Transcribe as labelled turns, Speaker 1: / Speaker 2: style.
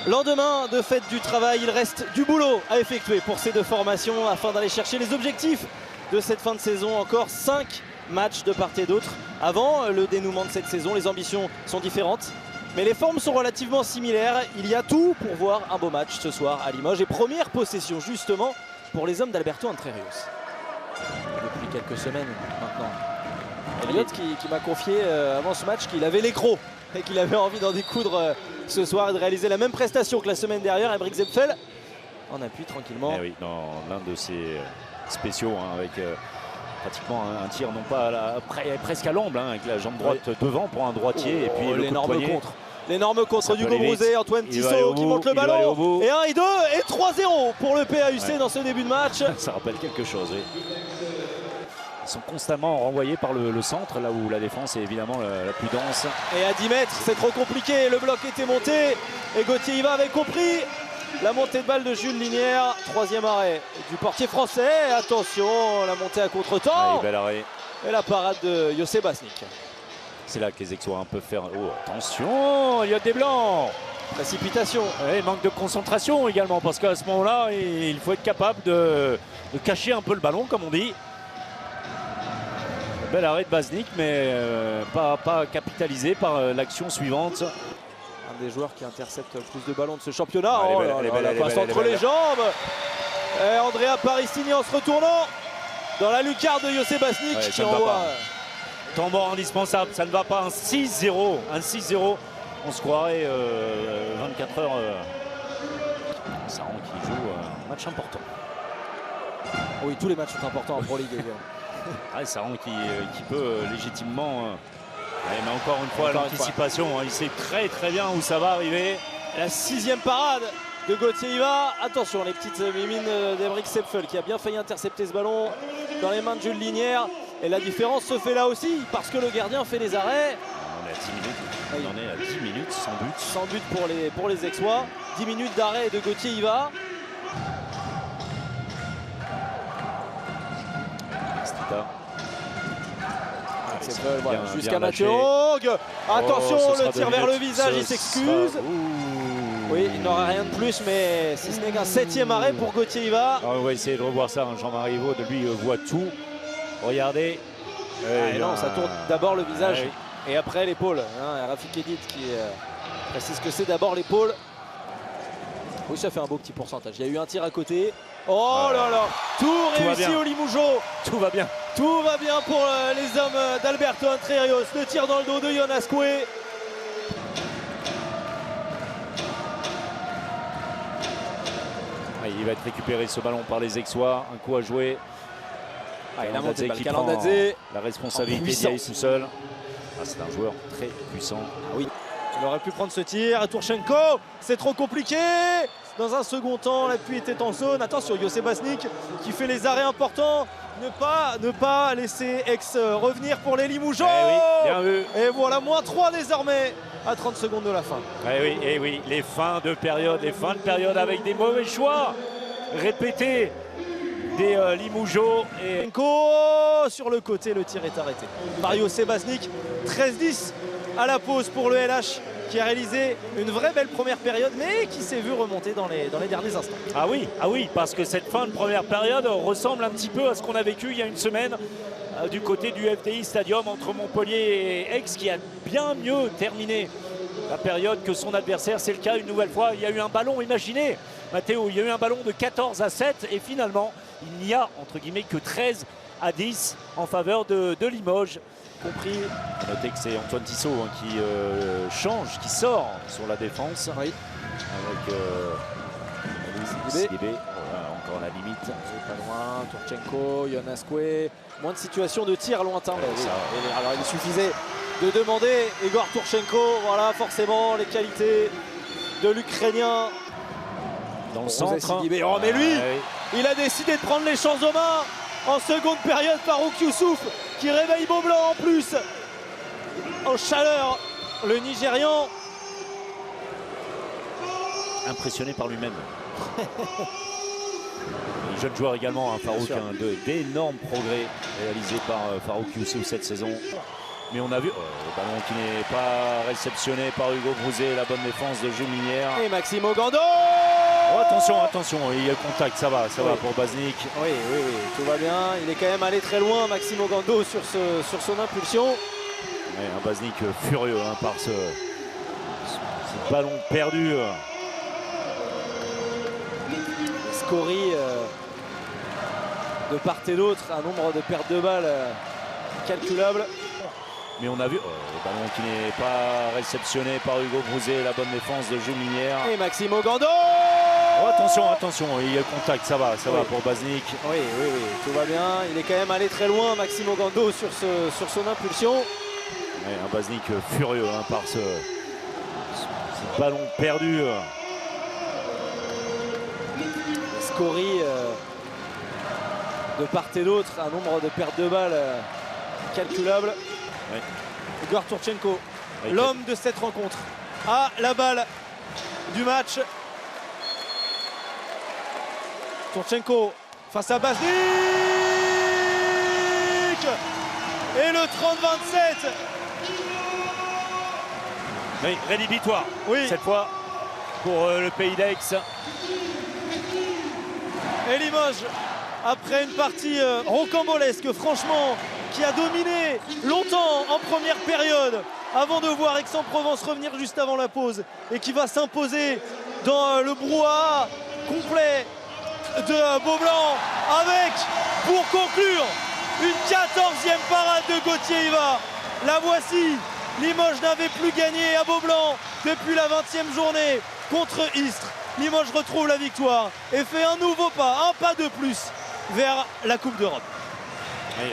Speaker 1: Lendemain de fête du travail, il reste du boulot à effectuer pour ces deux formations afin d'aller chercher les objectifs de cette fin de saison. Encore 5 matchs de part et d'autre avant le dénouement de cette saison. Les ambitions sont différentes, mais les formes sont relativement similaires. Il y a tout pour voir un beau match ce soir à Limoges. Et première possession justement pour les hommes d'Alberto Entre Rios. Depuis quelques semaines maintenant. Elliott qui m'a confié avant ce match qu'il avait les crocs et qu'il avait envie d'en découdre ce soir et de réaliser la même prestation que la semaine dernière. Emeric Zepfel en appuie tranquillement.
Speaker 2: Eh oui, dans l'un de ces spéciaux avec pratiquement un tir non pas presque à l'amble, avec la jambe droite devant pour un droitier et puis
Speaker 1: l'énorme contre. L'énorme contre d'Hugo Brouzet, Antoine Tissot qui monte le ballon. Et 1 et 2 et 3-0 pour le PAUC dans ce début de match.
Speaker 2: Ça rappelle quelque chose, oui. Ils sont constamment renvoyés par le centre, là où la défense est évidemment la plus dense.
Speaker 1: Et à 10 mètres, c'est trop compliqué. Le bloc était monté et Gauthier Hiva avait compris la montée de balle de Jules Linière. 3e arrêt du portier français. Attention, la montée à contre-temps.
Speaker 2: Bel arrêt.
Speaker 1: Et la parade de José Basnik.
Speaker 2: C'est là que les Aixois peuvent faire. Oh, attention, il y a des blancs.
Speaker 1: Précipitation.
Speaker 2: Et manque de concentration également, parce qu'à ce moment-là, il faut être capable de cacher un peu le ballon, comme on dit. Bel arrêt de Basnik, mais pas capitalisé par l'action suivante.
Speaker 1: Un des joueurs qui intercepte le plus de ballons de ce championnat. La passe entre les jambes. Et Andrea Parissini en se retournant dans la lucarne de José Basnik qui envoie.
Speaker 2: Temps mort indispensable, ça ne va pas. Un 6-0. Un 6-0. On se croirait 24 heures. Saran qui joue un match important.
Speaker 1: Oui, tous les matchs sont importants en Pro League.
Speaker 2: Saran qui peut légitimement. Mais encore une fois, l'anticipation. Il sait très bien où ça va arriver.
Speaker 1: La 6e parade de Gauthier Hiva. Attention, les petites mimines d'Emeric Zepfel qui a bien failli intercepter ce ballon dans les mains de Jules Linière. Et la différence se fait là aussi parce que le gardien fait des arrêts.
Speaker 2: On est à 10 minutes. On en est à 10 minutes sans but.
Speaker 1: Sans but pour les Aixois. 10 minutes d'arrêt de Gauthier Hiva. Jusqu'à Mathieu Hogg. Attention, le tir vers le visage, il s'excuse. Oui, il n'aura rien de plus, mais si ce n'est qu'un 7e arrêt pour Gauthier Hiva.
Speaker 2: On va essayer de revoir ça. Jean-Marie Vaud, lui, voit tout. Regardez.
Speaker 1: Non, ça tourne d'abord le visage et après l'épaule. Rafik Edith qui précise que c'est d'abord l'épaule. Oui, ça fait un beau petit pourcentage. Il y a eu un tir à côté. Oh là là, tout réussi au Limougeot.
Speaker 2: Tout va bien.
Speaker 1: Tout va bien pour les hommes d'Alberto Entre Rios. Le tir dans le dos de Jonas Coué.
Speaker 2: Il va être récupéré ce ballon par les Aixois. Un coup à jouer.
Speaker 1: Il a monté le Calandadze.
Speaker 2: La responsabilité d'y aller tout seul. C'est un joueur très puissant.
Speaker 1: Oui. Il aurait pu prendre ce tir. Tourchenko, c'est trop compliqué. Dans un second temps, l'appui était en zone. Attention, José Basnik qui fait les arrêts importants. Ne pas laisser Aix revenir pour les Limougeaux.
Speaker 2: Bien vu.
Speaker 1: Et voilà, -3 désormais à 30 secondes de la fin.
Speaker 2: Oui, les fins de période avec des mauvais choix répétés des Limougeaux. Et
Speaker 1: sur le côté, le tir est arrêté. Mario Sebasnik, 13-10 à la pause pour le LH qui a réalisé une vraie belle première période mais qui s'est vu remonter dans les derniers instants.
Speaker 2: Ah oui, parce que cette fin de première période ressemble un petit peu à ce qu'on a vécu il y a une semaine du côté du FDI Stadium entre Montpellier et Aix qui a bien mieux terminé la période que son adversaire. C'est le cas une nouvelle fois. Il y a eu un ballon, imaginez Mathéo, il y a eu un ballon de 14-7 et finalement il n'y a entre guillemets que 13-10 en faveur de Limoges. Compris. Notez que c'est Antoine Tissot qui change, qui sort sur la défense.
Speaker 1: Oui.
Speaker 2: Avec Sidibé. Encore à la limite.
Speaker 1: Pas loin, Tourchenko, Jonas Coué. Moins de situations de tir lointain. Alors il suffisait de demander Igor Tourchenko. Voilà forcément les qualités de l'Ukrainien.
Speaker 2: Dans le centre.
Speaker 1: Oh mais lui, il a décidé de prendre les chances aux mains. En seconde période, Farouk Youssouf qui réveille Beaublanc en plus. En chaleur, le Nigérian.
Speaker 2: Impressionné par lui-même. Jeune joueur également, Farouk, d'énormes progrès réalisés par Farouk Youssouf cette saison. Mais on a vu le ballon qui n'est pas réceptionné par Hugo Brouzet, la bonne défense de Jules Minière.
Speaker 1: Et Maxime Ogando.
Speaker 2: Oh, attention, il y a le contact, ça va pour Baznik.
Speaker 1: Oui, tout va bien. Il est quand même allé très loin, Maxime Ogando, sur son impulsion.
Speaker 2: Ouais, un Baznik furieux par ce ballon perdu.
Speaker 1: Scory de part et d'autre, un nombre de pertes de balles calculable.
Speaker 2: Mais on a vu le ballon qui n'est pas réceptionné par Hugo Brouzet, la bonne défense de Jules Minière.
Speaker 1: Et Maxime Ogando.
Speaker 2: Oh, attention, il y a le contact, ça va pour Baznik.
Speaker 1: Oui, tout va bien. Il est quand même allé très loin, Maxime Ogando, sur son impulsion.
Speaker 2: Ouais, un Baznik furieux par ce ballon perdu.
Speaker 1: Scory de part et d'autre, un nombre de pertes de balles calculable.
Speaker 2: Ouais.
Speaker 1: Igor Turchenko, l'homme de cette rencontre, a la balle du match. Turchenko face à Baznik. Et le 30-27.
Speaker 2: Oui, rédhibitoire.
Speaker 1: Oui.
Speaker 2: Cette fois pour le Pays d'Aix.
Speaker 1: Et Limoges, après une partie rocambolesque, franchement, qui a dominé longtemps en première période, avant de voir Aix-en-Provence revenir juste avant la pause, et qui va s'imposer dans le brouhaha complet de Beaublanc, avec, pour conclure, une 14e parade de Gauthier Iva. La voici. Limoges n'avait plus gagné à Beaublanc depuis la 20e journée contre Istres. Limoges retrouve la victoire et fait un nouveau pas, un pas de plus vers la Coupe d'Europe.